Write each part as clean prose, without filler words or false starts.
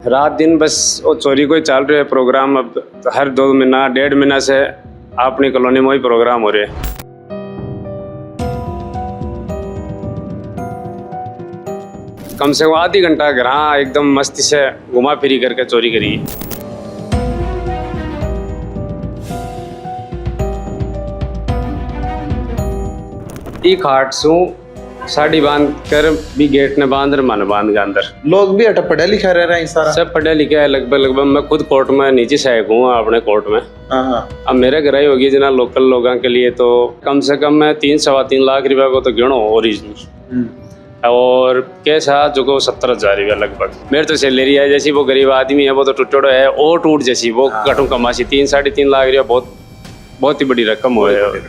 रात दिन बस वो चोरी को ही चल रहे प्रोग्राम। अब हर 2 महीना 1.5 महीना से अपनी कॉलोनी में वही प्रोग्राम हो रहे हैं। कम से कम आधी घंटा घर एकदम मस्ती से घुमा फिरी करके चोरी करी। ई खाट सू साड़ी बांध कर भी गेट ने बांध मन बांध के अंदर लोग भी अट पढ़े लिखे रह रहे हैं सारा। सब पढ़े लिखे है लगभग। मैं खुद कोर्ट में नीचे सहायक हूँ अपने कोर्ट में। अब मेरे घर ही होगी जना लोकल लोगों के लिए तो कम से कम मैं 3-3.25 लाख रुपया को तो गिनो ओरिजिनल। और केस है जो को 70,000 रुपया लगभग। मेरे तो सैलरी है जैसी वो गरीब आदमी है वो तो टूटो है और टूट जैसी वो कटू कमासी 3-3.5 लाख रुपया बहुत ही बड़ी रकम हो है।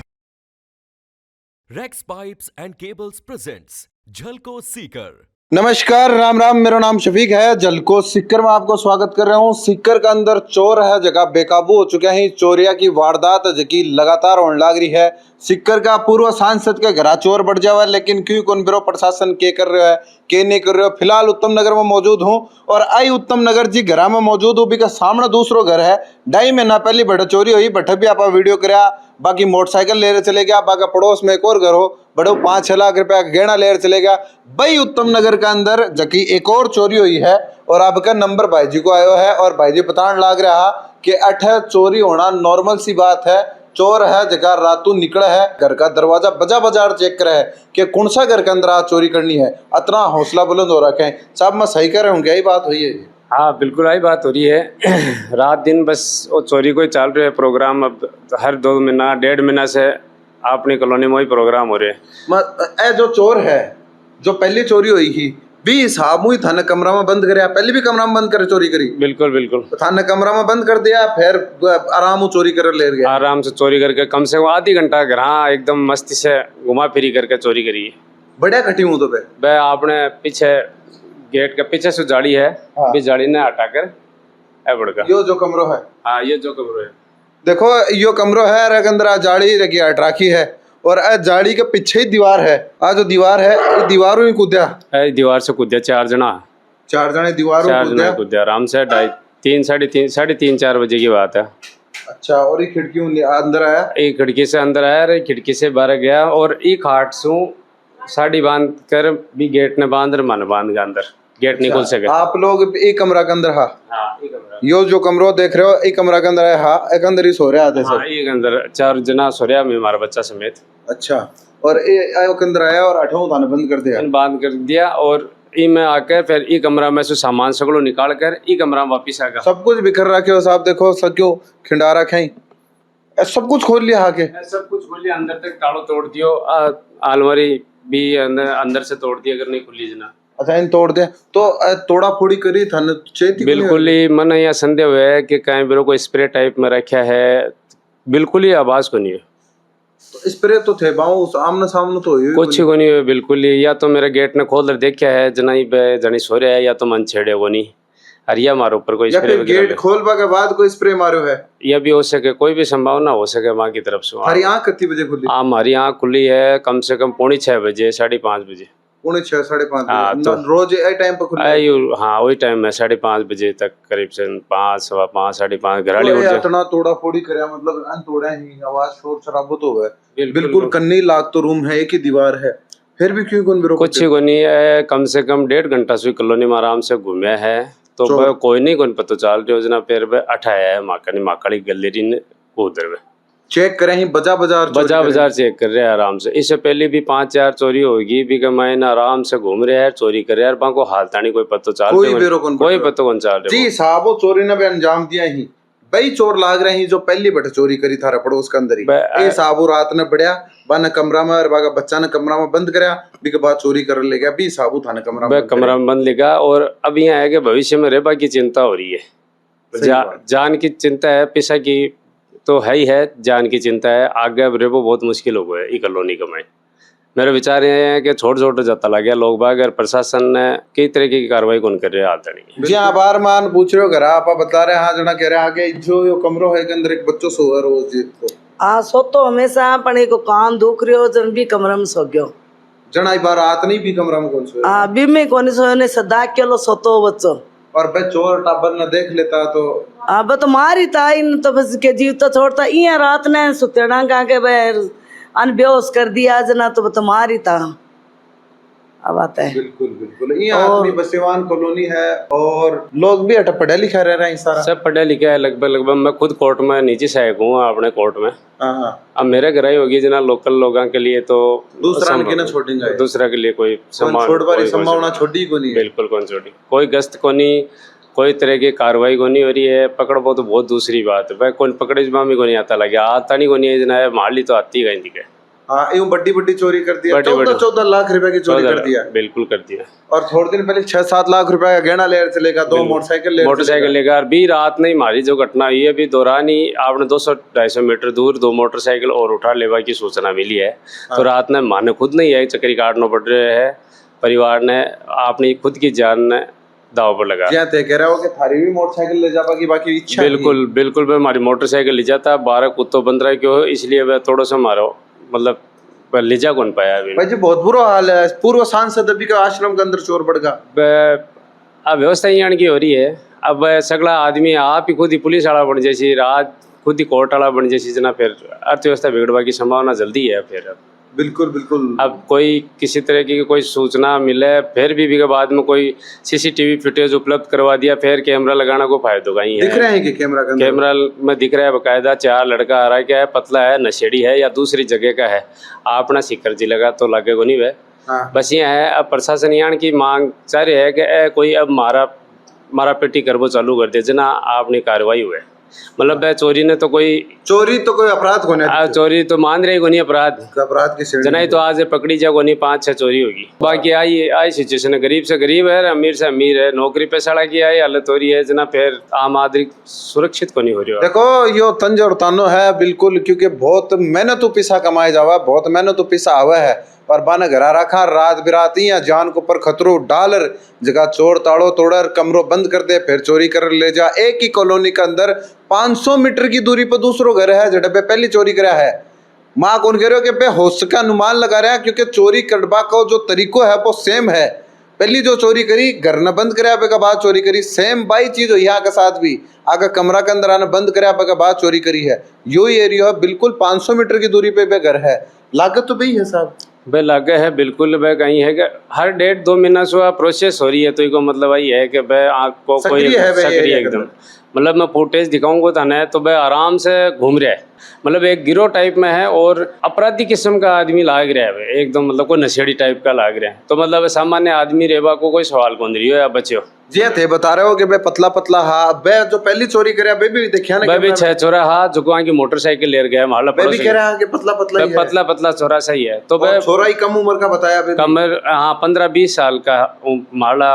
Rex pipes and cables presents Jhalko Sikar. नमस्कार, राम राम। मेरा नाम शफीक है। झलको सीकर में आपको स्वागत कर रहा हूँ। सीकर के अंदर चोर है जगह बेकाबू हो चुके हैं। चोरिया की वारदात जगह लगातार होने लग रही है। सीकर का पूर्व सांसद के घर चोर बढ़ जावा लेकिन क्यों कौन बिरो प्रशासन के कर रहे है के नहीं कर रहे हो। फिलहाल उत्तम नगर में मौजूद हूँ और आई उत्तम नगर जी घर में मौजूद हूँ। भी सामने दूसरो घर है 2.5 महीना पहले बड़ा चोरी हुई। बठे भी आप वीडियो कराया। बाकी मोटरसाइकिल ले रहे चले गया। बाकी पड़ोस में एक और घर हो बड़ो 5-6 लाख रुपया गहना ले रहे चले गया। भाई उत्तम नगर के अंदर जबकि एक और चोरी हुई है और आपका नंबर भाई जी को आयो है और भाई जी बताने लग रहा कि अठ चोरी होना नॉर्मल सी बात है। चोर है जगह रातू निकला है घर का दरवाजा बजा चेक करा है कि कौन सा घर के अंदर आज चोरी करनी है। इतना हौसला बुलंद हो रखे हैं साहब। मैं सही कह रहा हूँ क्या यही बात हुई है? हाँ बिल्कुल आई बात हो रही है। रात दिन बस वो चोरी को ही चल रहे प्रोग्राम। अब हर 2 महीना 1.5 महीना से अपनी कॉलोनी में वही प्रोग्राम हो रहे हैं। जो चोर है जो पहली चोरी हुई थी भी साहब ही थाने कमरा में बंद करे। पहले भी कमरा में बंद करे चोरी करी। बिल्कुल बिल्कुल थाने कमरा में बंद कर दिया फिर आराम चोरी कर ले गया। आराम से चोरी करके कम से कम आधी घंटा घर एकदम मस्ती से घुमा फिरी करके चोरी करी। बढ़िया खटी हूँ तो मैं आपने पीछे गेट के पीछे से जाली है। हाँ। भी जाली ने हटाकर बढ़का यो जो कमरो है। हाँ ये जो कमरो है देखो यो कमरो है अंदर जाली रखी हट राखी है और जाली के पीछे ही दीवार है। आज जो दीवार है ये दीवारों ही कूद्या। दीवार से कूद्या 4 जना दीवारों कूद्या आराम से 3-3:30-4 बजे की बात है। अच्छा। और ये खिड़की अंदर आया। एक खिड़की से अंदर आया खिड़की से बाहर गया और ई खाट सू साड़ी बांध कर भी गेट ने बांध मन बांध के अंदर गेट नहीं खुल सके। आप लोग एक कमरा के अंदर यो जो कमरो देख रहे हो एक कमरा के अंदर है। एक अंदर ही सो रहे आते सब। एक अंदर 4 जना सो रहा मैं हमारा बच्चा समेत। अच्छा। और ये के अंदर आया और 8वां थाने बंद कर दिया और ई में आकर फिर ई कमरा में से सामान सगलो निकाल कर ई कमरा में वापिस आ गया। सब कुछ बिखर रखे हो साहब। देखो सब क्यों खिंडा रखे सब कुछ खोल लिया आके। सब कुछ खोल लिया अंदर तक तालो तोड़ दियो। अलमारी भी अंदर से तोड़ दिया अगर नहीं खुली जना। अच्छा इन तोड़ दे तो तोड़ा फोड़ी करी थाने चेती बिल्कुल ही मन यहाँ संदेह हुआ है कि कहीं बिरो को स्प्रे टाइप में रखा है। बिल्कुल ही आवाज को नहीं है। तो स्प्रे तो थे बाऊ आमने सामने तो कुछ को नहीं है बिल्कुल ही। या तो मेरे गेट ने खोल कर देखा है जनाई जनी सो रहा है या तो मन छेड़े वो नहीं अरिया मारो ऊपर कोई स्प्रे गेट खोलवा के बाद कोई स्प्रे मारो है। यह भी हो सके कोई भी संभावना हो सके माँ की तरफ से। हमारी आँख कितनी बजे खुली? हमारी आँख खुली है कम से कम 6:45 बजे 5:30 बजे। 6:30-5:30 तो रोज ए टाइम पर खुले? हाँ वही टाइम है 5:30 बजे तक करीब से 5, 5:15, 5:30 घराली उठ इतना तोड़ा फोड़ी करे मतलब अन तोड़ा ही आवाज शोर शराबो तो है। बिल्कुल कन्नी लाख तो रूम है एक ही दीवार है फिर भी क्यों कौन कुछ को नहीं है। कम से कम 1.5 घंटा से कॉलोनी में आराम से घूमे है तो कोई नहीं कौन पता चल रही योजना पेर पे अठाया है माकाली गैलरी ने उधर चेक करें ही बाजार चेक कर रहे हैं आराम से। इससे पहले भी 5-4 चोरी होगी भी मैं आराम से घूम रहे हैं चोरी कर रहे हैं बाको हालता नहीं कोई पता चल कोई पता कौन चल रहा जी साहब। वो चोरी ने भी अंजाम दिया ही भाई चोर लाग रहे हैं जो पहली बट चोरी करी थारा पड़ोस के अंदर ही ए साहब रात ने बढ़िया बाना कमरा में बागा बच्चा ने कमरा में बंद कराया भी के बाद चोरी कर ले गया भी साहब थाने कमरा में बंद लेगा। और अब यहाँ है कि भविष्य में रेबा की चिंता हो रही है। जान की चिंता है पैसा की तो है ही है जान की चिंता है। आगे अब रेबो बहुत मुश्किल हो गया ई कॉलोनी कमाई। मेरे विचार ये है कि छोटे जाता लग गया लोग बाग और प्रशासन ने कई तरीके की कार्रवाई कौन कर रहे आता नहीं। जी आभार मान पूछ रहे हो घर आप बता रहे हाँ जना कह रहे आगे जो यो कमरो है के अंदर एक बच्चो सो है रोज को सो तो हमेशा पण को कान दुख रहो जन भी कमरा में सो गयो जना बार रात नहीं भी कमरा में कौन सो बी में कोनी सो ने सदा केलो सोतो बच्चो और बे चोर टाबर न देख लेता तो अब तो मारी था इन तो बस के जीव तो छोड़ता इया रात ने सुतेड़ा का के बैर अनबेहोश कर दिया जना तो मारी था। अब आता है बिल्कुल बिल्कुल ये आदमी बसेवान कॉलोनी है और लोग भी अट पढ़े लिखे रह रहे हैं सारा। सब पढ़े लिखे है लगभग मैं खुद कोर्ट में नीचे सहायक हूँ अपने कोर्ट में। हाँ अब मेरे घर ही होगी जना लोकल लोगों के लिए तो दूसरा के ना छोड़ेंगे, दूसरा के लिए कोई संभावना छोटी को नहीं, बिल्कुल कौन छोटी, कोई गश्त को नहीं, कोई तरह की कार्रवाई को नहीं हो रही है। पकड़ तो बहुत दूसरी बात है भाई, कौन पकड़े जुबामी को नहीं आता लगे आता नहीं को नहीं जना है माली तो आती गई थी। हाँ यूं बड़ी बड़ी चोरी कर दिया, 14 लाख रुपए की चोरी कर दिया, बिल्कुल कर दिया। और थोड़े दिन पहले 6-7 लाख रुपए का गहना ले चलेगा, 2 मोटरसाइकिल लेगा। अभी रात नहीं मारी जो घटना हुई है अभी दौरान ही आपने 200-250 मीटर दूर 2 मोटरसाइकिल और उठा लेवा की सूचना मिली है। तो रात में माने खुद नहीं है चक्री काटना पड़ रहे है, परिवार ने अपनी खुद की जान ने दाव पर लगा। कह रहा हो कि थारी भी मोटरसाइकिल ले जापा की बाकी इच्छा बिल्कुल बिल्कुल मैं हमारी मोटरसाइकिल ले जाता 12 कुत्तों 15 क्यों, इसलिए वह थोड़ा सा मारो मतलब ले जा कौन पाया अभी भाई जी। बहुत बुरा हाल है। पूर्व सांसद अभी का आश्रम के अंदर चोर पड़ गया। अब व्यवस्था यहाँ की हो रही है। अब सगला आदमी आप ही खुद ही पुलिस वाला बन जैसी, रात खुद ही कोर्ट वाला बन जैसी जना, फिर अर्थव्यवस्था बिगड़वा की संभावना जल्दी है। फिर बिल्कुल बिल्कुल अब कोई किसी तरह की कोई सूचना मिले फिर भी के बाद में कोई सीसीटीवी फुटेज उपलब्ध करवा दिया, फिर कैमरा लगाना को फायदा का ही है। दिख रहे हैं कि कैमरा में दिख रहा है बकायदा 4 लड़का आ रहा है, क्या है पतला है नशेड़ी है या दूसरी जगह का है, अपना सीकर जिले का तो लागे को नहीं वह। हाँ। बस ये है अब प्रशासन यहाँ की मांग चाह रही है कि कोई अब मारा पेटी करबो चालू कर दे जना आपने कार्रवाई हुए। मतलब चोरी ने तो कोई अपराध को नहीं, चोरी तो मान रहे को नहीं अपराध की जना तो आज पकड़ी जा को नहीं 5-6 चोरी होगी। बाकी आई सिचुएशन है, गरीब से गरीब है, अमीर से अमीर है, नौकरी पैसा की आई हालत हो रही है जना, फिर आम आदमी सुरक्षित को नहीं हो रही है। देखो यो तंज और तानो है बिल्कुल, क्योंकि बहुत मेहनत पैसा कमाए जावा, बहुत मेहनत पैसा आवा है पर बाने घरा रखा रात बिराती या जान को पर खतरो डालर जगह चोर ताड़ो तोड़र कमरों बंद कर दे फिर चोरी कर ले जा। एक ही कॉलोनी के अंदर 500 मीटर की दूरी पर दूसरो घर है जड़े पे पहली चोरी करा है। माँ कौन कह रहे हो कि पे हो सका अनुमान लगा रहा है, क्योंकि चोरी करवा का जो तरीको है वो सेम है। पहली जो चोरी करी घर न बंद कराया पे का बाद चोरी करी, सेम बाई चीज हो यहाँ के साथ भी आगे कमरा के अंदर आने बंद कराया पे का बाद चोरी करी है। यो ही एरिया है बिल्कुल 500 मीटर की दूरी पे घर है। लागत तो भी है साहब भाई लागे है बिल्कुल भाई, कहीं है कि हर 1.5-2 महीना से प्रोसेस हो रही है, तो इको मतलब वही है कि भाई आपको कोई सक्रिय एकदम मतलब मैं फुटेज दिखाऊंगा तो है तो भाई आराम से घूम रहा है, मतलब एक गिरोह टाइप में है और अपराधी किस्म का आदमी लाग रहा है भाई एकदम, मतलब कोई नशेड़ी टाइप का लाग रहा है। तो मतलब सामान्य आदमी रेबा को कोई सवाल कौन रही हो या बच्चे जी थे बता रहे हो कि पतला पतला हाँ बे जो पहली चोरी करे भी देखिया ना भी 6 छोरा हाँ जो की मोटरसाइकिल ले गया माला भी कह रहा है कि पतला छोरा सही है। तो छोरा ही कम उम्र का बताया कम हाँ 15-20 साल का माला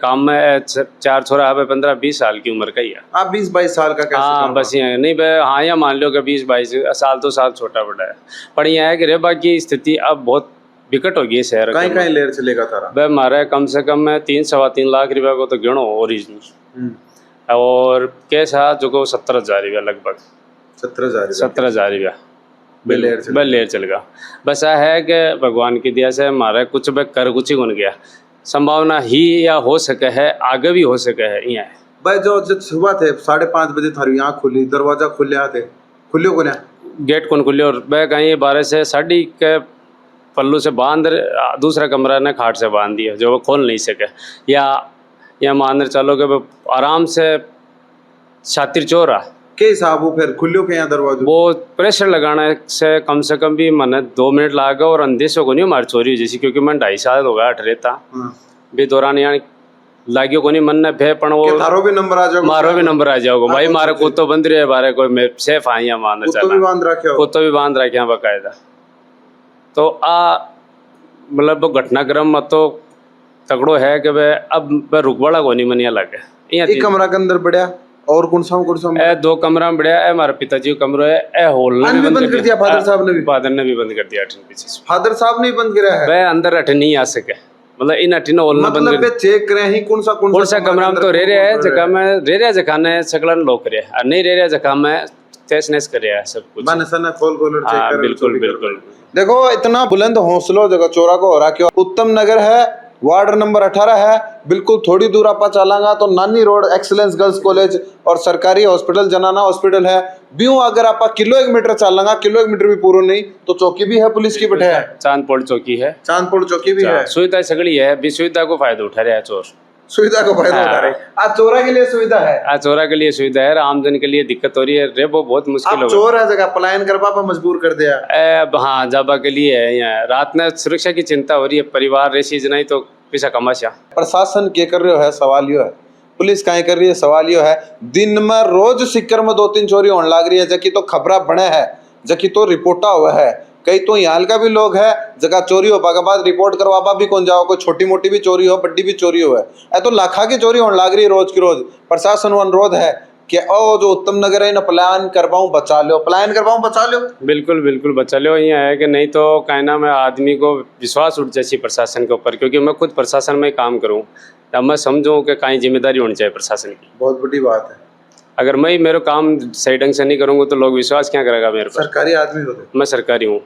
काम में 4 छोरा है 15-20 साल की उम्र का ही है। आप 20-22 साल का कैसे हाँ बस ये नहीं भाई हाँ या मान लो कि 20-22 साल तो साल छोटा बड़ा है, पर यह है कि रेबा की स्थिति अब बहुत विकट हो गई शहर कहीं लेर चलेगा तारा भाई मारा कम से कम 3-3.25 लाख रुपया को तो गिनो ओरिजिनल और कैश है जो को 70,000 रुपया लगभग 17,000 रुपया लेर चलेगा। बस यह है कि भगवान की दया से हमारा कुछ कर कुछ ही बन गया, संभावना ही या हो सके है आगे भी हो सके है। यहाँ भाई जो सुबह थे 5:30 बजे थारी यहाँ खुली दरवाजा खुले थे खुलियो को गेट कौन खुले और वह कहीं 12 से 6:30 के पल्लू से बांध दूसरा कमरा ने खाट से बांध दिया जो वो खोल नहीं सके, या मान चलो कि आराम से शातिर चोर आ के हिसाब वो फिर खुलियो के यहाँ दरवाजा वो प्रेशर लगाने से कम भी मैंने 2 मिनट लगा और अंदेशों को नहीं हमारी चोरी जैसी, क्योंकि मैं 2.5 साल हो गया 8 रहता भी दौरान यहाँ लागियो को नहीं मन ने भे पण वो मारो भी नंबर आ जाओगे भाई मारे कुत्तो बंद रहे बारे कोई मैं सेफ आई मान कुत्तो भी बांध रखे बकायदा। तो मतलब घटनाक्रम तो तगड़ो है कि भाई अब रुकवाड़ा को नहीं मनिया लगे ये कमरा के अंदर बढ़िया और कौन सा 2 कमरा में बढ़िया है हमारे पिताजी का कमरा है ए हॉल ने भी बंद कर दिया, फादर ने भी बंद कर दिया। फादर साहब ने बंद किया है भाई अंदर अठ नहीं आ सके, मतलब इन अठिन हॉल ने बंद कर चेक करे ही कौन सा कमरा में तो रह रहा है जगह में रह रहा जगह ने सकलन लोग करे और नहीं रह रहा जगह में तेज नेस कर रहा है सब कुछ बनसना खोल चेक कर बिल्कुल। देखो इतना बुलंद हौसलो जगह चोरा को हो रहा क्यों उत्तम नगर है वार्ड नंबर 18 है। बिल्कुल थोड़ी दूर आप चलांगा तो नानी रोड एक्सीलेंस गर्ल्स कॉलेज और सरकारी हॉस्पिटल जनाना हॉस्पिटल है। ब्यू अगर आप किलोमीटर चलांगा, किलोमीटर भी पूरा नहीं तो चौकी भी है पुलिस की बैठे है, चांदपोड़ चौकी है, चांदपुर चौकी भी है। सुविधा सगड़ी है, भी सुविधा को फायदा उठा रहे हैं चोर, सुविधा को फायदा उठा रहे। आज चोरा के लिए सुविधा है, आज चोरा के लिए सुविधा है, आमजन के लिए दिक्कत हो रही है रे, वो बहुत मुश्किल अब हो चोर है जगह पलायन करवा पर मजबूर कर दिया। हाँ जाबा के लिए है यहाँ रात में सुरक्षा की चिंता हो रही है, परिवार रेसी नहीं तो पैसा कमाशा। प्रशासन क्या कर रहे हो है सवाल यो है, पुलिस काय कर रही है सवाल यो है। दिन में रोज सिक्कर में 2-3 चोरी होने लग रही है, जबकि तो खबरा बने है, जबकि तो रिपोर्टा हुआ है। कई तो यहाँ का भी लोग है जगह चोरी हो के बाद रिपोर्ट करवा भी कौन जाओ, कोई छोटी मोटी भी चोरी हो बड़ी भी चोरी हो है तो लाखा की चोरी होने लग रही है रोज की रोज। प्रशासन को अनुरोध है कि ओ जो उत्तम नगर है ना पलायन करवाऊं बचा लो, पलायन करवाऊं बचा लो। बिल्कुल बिल्कुल बचा लो, यहाँ है कि नहीं तो कहना में आदमी को विश्वास उठ जाए प्रशासन के ऊपर, क्योंकि मैं खुद प्रशासन में काम करूँ तब मैं समझूँ कि कहीं जिम्मेदारी होनी चाहिए प्रशासन की। बहुत बड़ी बात है, अगर मैं मेरा काम सही ढंग से नहीं करूँगा तो लोग विश्वास क्या करेगा मेरे पर। सरकारी आदमी होते, मैं सरकारी हूँ,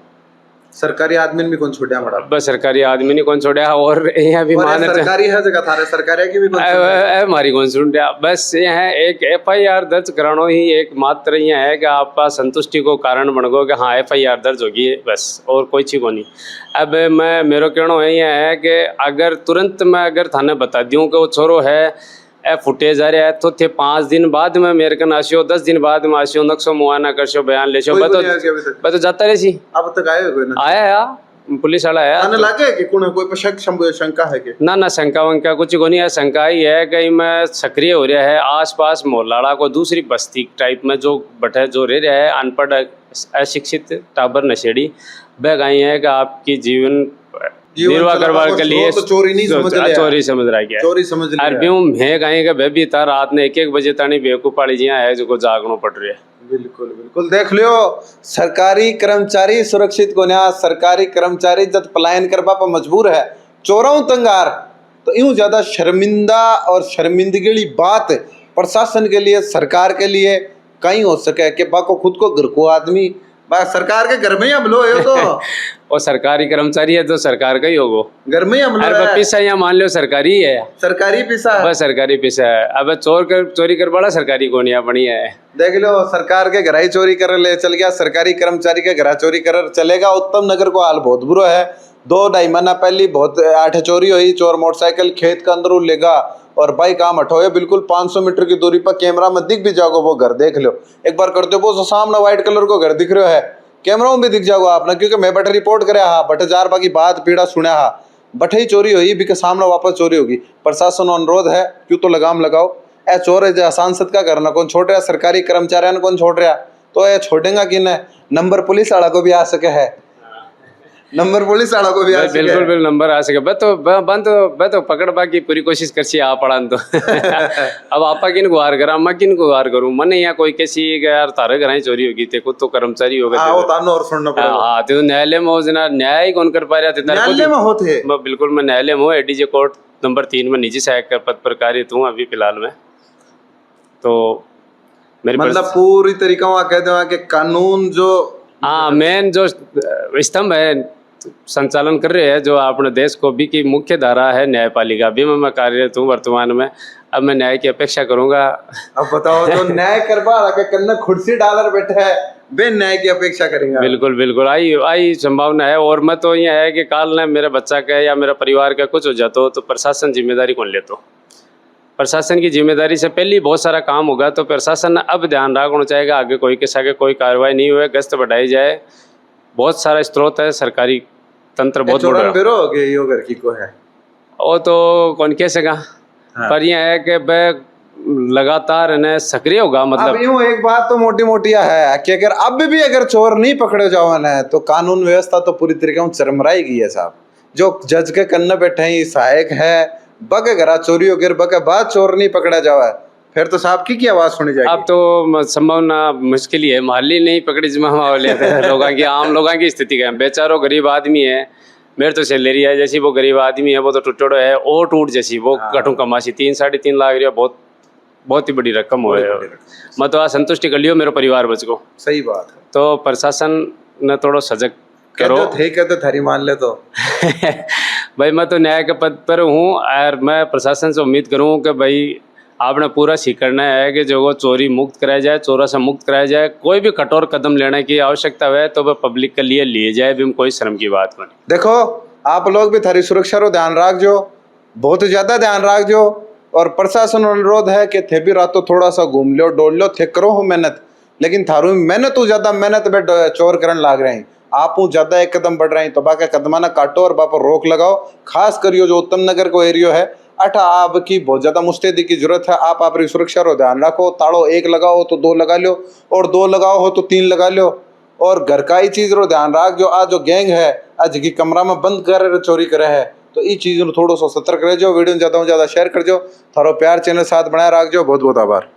सरकारी आदमी भी कौन छोड़ा मड़ा, बस सरकारी आदमी नहीं कौन छोड़ा। और यहाँ भी मान सरकारी है जगह थारे सरकारी की भी कौन हमारी कौन सुन रहा, बस यह है एक FIR दर्ज कराना ही एक मात्र यह है कि आपका संतुष्टि को कारण बन गो कि हाँ FIR दर्ज होगी बस, और कोई चीज़ को नहीं। अब मैं मेरा कहना है यह है कि अगर तुरंत मैं अगर थाने बता दूँ कि वो चोरो है फुटेज आ रहा है तो थे 5 दिन बाद में मेरे कन आशियो, 10 दिन बाद में आशियो, नक्शो मुआना करशो, बयान लेशो, बतो जाता रही सी। अब तक आए कोई ना आया या पुलिस वाला आया थाने लागे कि कोई शंका है कि ना शंका वंका कुछ को नहीं है। शंका ही है कहीं में सक्रिय हो रहा है आसपास मोहल्ला को दूसरी बस्ती टाइप में जो बटे जो रह रहा है अनपढ़ अशिक्षित टाबर नशेड़ी, वह गई है कि आपकी जीवन निर्वाह करवा के लिए तो चोरी नहीं समझ रहा, चोरी समझ रहा है, चोरी समझ लिया। अरे ब्यों मैं कहीं का बेबी था रात ने 1-1 बजे तानी बेवकूफाड़ी जिया है जो को जागनो पड़ रही है। बिल्कुल बिल्कुल देख लियो, सरकारी कर्मचारी सुरक्षित को न्याय, सरकारी कर्मचारी जब पलायन करवा पर मजबूर है चोरों तंगार, तो यूं ज्यादा शर्मिंदा और शर्मिंदगी बात प्रशासन के लिए सरकार के लिए कहीं हो सके कि बाको खुद को घर को आदमी सरकार के घर में ही हमलो है तो और सरकारी कर्मचारी है तो सरकार का ही होगो, घर में ही हमलो है। पैसा यहाँ मान लो सरकारी है, सरकारी पैसा बस सरकारी पैसा है। अब चोरी कर बड़ा सरकारी को नहीं बनी है। देख लो सरकार के घर ही चोरी कर ले चल गया, सरकारी कर्मचारी के घर चोरी कर चलेगा। उत्तम नगर को हाल बहुत बुरा है। 2-2.5 महीना पहले बहुत 8 चोरी हुई, चोर मोटरसाइकिल खेत के अंदर लेगा और बाइक काम हटोए, बिल्कुल 500 मीटर की दूरी पर कैमरा में दिख भी जाओगे वो घर, देख लो एक बार करते हो वो सामने व्हाइट कलर को घर दिख रहा है, कैमरा में भी दिख जाओगा आपने, क्योंकि मैं बटे रिपोर्ट करे हाँ बटे 4 बाकी बात पीड़ा सुना हा बटे ही चोरी हुई भी के सामने वापस चोरी होगी। प्रशासन अनुरोध है क्यों तो लगाम लगाओ, ए चोर है सांसद का करना कौन छोड़ रहा, सरकारी कर्मचारियों कौन छोड़ रहा, तो ये छोड़ेगा कि न नंबर पुलिस वाला को भी आ सके है, नंबर पुलिस वाला को भी आ सके, बिल्कुल बिल्कुल नंबर आ सके। बस तो पकड़ बा की पूरी कोशिश करसी आ पड़ा तो अब आपा किन को हार करा, मैं किन को हार करूं, मन यहाँ कोई कैसी यार तारे घर चोरी होगी ते खुद तो कर्मचारी हो गए और सुनना पड़ेगा। हाँ तो न्यायालय में हो जना न्याय ही कौन कर पा रहा था, न्यायालय में होते बिल्कुल मैं न्यायालय में हूँ, ADJ कोर्ट नंबर 3 में निजी सहायक का पद पर कार्यरत हूँ अभी फिलहाल में। तो मेरे मतलब पूरी तरीका कहते हैं कि कानून जो हाँ मेन जो स्तंभ है संचालन कर रहे हैं जो अपने देश को भी की मुख्य धारा है न्यायपालिका, भी मैं कार्यरत हूँ वर्तमान में। अब मैं न्याय की अपेक्षा करूंगा। अब बताओ तो न्याय करवा रहा के कन्ना खुर्सी डालर बैठे है वे न्याय की अपेक्षा करेंगे। बिल्कुल बिल्कुल आई संभावना है। और मैं तो यह है कि काल ने मेरे बच्चा का या मेरा परिवार का कुछ हो जाता हो तो प्रशासन जिम्मेदारी कौन लेता, प्रशासन की जिम्मेदारी से पहले बहुत सारा काम होगा, तो प्रशासन अब ध्यान रखना चाहेगा आगे कोई के सागे कोई कार्रवाई नहीं हुए, गश्त बढ़ाई जाए। बहुत सारा स्रोत है सरकारी तंत्र बहुत बड़ा है वो तो कौन कह सका। हाँ। पर यह है कि वह लगातार सक्रिय होगा। मतलब अब यूं एक बात तो मोटी मोटी है कि अगर अब भी अगर चोर नहीं पकड़े जाओ ना तो कानून व्यवस्था तो पूरी तरीके से चरमराएगी है साहब। जो जज के कन्ने बैठे हैं सहायक है बगे घरा चोरी हो गिर बगे बाद चोर नहीं पकड़ा जावा फिर तो साहब की आवाज सुनी जाएगी। अब तो संभावना मुश्किल ही है, माली नहीं पकड़ी जमा लोगों की आम लोगों की स्थिति का बेचारो गरीब आदमी है। मेरे तो सैलरी है जैसी वो गरीब आदमी है वो तो टुटड़ो है और टूट जैसी वो कटू कमाशी 3-3.5 लाख रुपया बहुत ही बड़ी रकम हो है। मैं तो असंतुष्टि कर लियो मेरे परिवार बच को। सही बात है। तो प्रशासन ने थोड़ा सजग करो थे कहते थारी मान ले तो भाई मैं तो न्याय के पद पर हूँ और मैं प्रशासन से उम्मीद करूँ कि भाई आपने पूरा सीखना है कि जो वो चोरी मुक्त कराया जाए, चोरा से मुक्त कराया जाए। कोई भी कठोर कदम लेने की आवश्यकता है तो वह पब्लिक के लिए लिए जाए, भी कोई शर्म की बात नहीं। देखो आप लोग भी थारी सुरक्षा रो ध्यान रखजो, बहुत ज्यादा ध्यान रखजो। और प्रशासन अनुरोध है कि थे भी रातों थोड़ा सा घूम लो, डोल लो, थे करो हो मेहनत, लेकिन थारू मेहनत हो ज्यादा मेहनत में चोर करने लाग रहे हैं। आप ज्यादा एक कदम बढ़ रहे हैं तो बाकी कदमा ना काटो और बापा रोक लगाओ। खास करियो जो उत्तम नगर को एरियो है अठा आपकी बहुत ज्यादा मुस्तैदी की जरूरत है। आप अपनी सुरक्षा रो ध्यान रखो। ताड़ो एक लगाओ तो 2 लगा लो, और 2 लगाओ हो तो 3 लगा लो। और घर का ही चीज रो ध्यान रख, जो आज जो गैंग है आज की कमरा में बंद कर चोरी करे है, तो ये चीज थोड़ा सा सतर्क रह जाओ। वीडियो ज्यादा से ज्यादा शेयर कर जो। थारो प्यार चैनल साथ बनाए रख जो। बहुत बहुत आभार।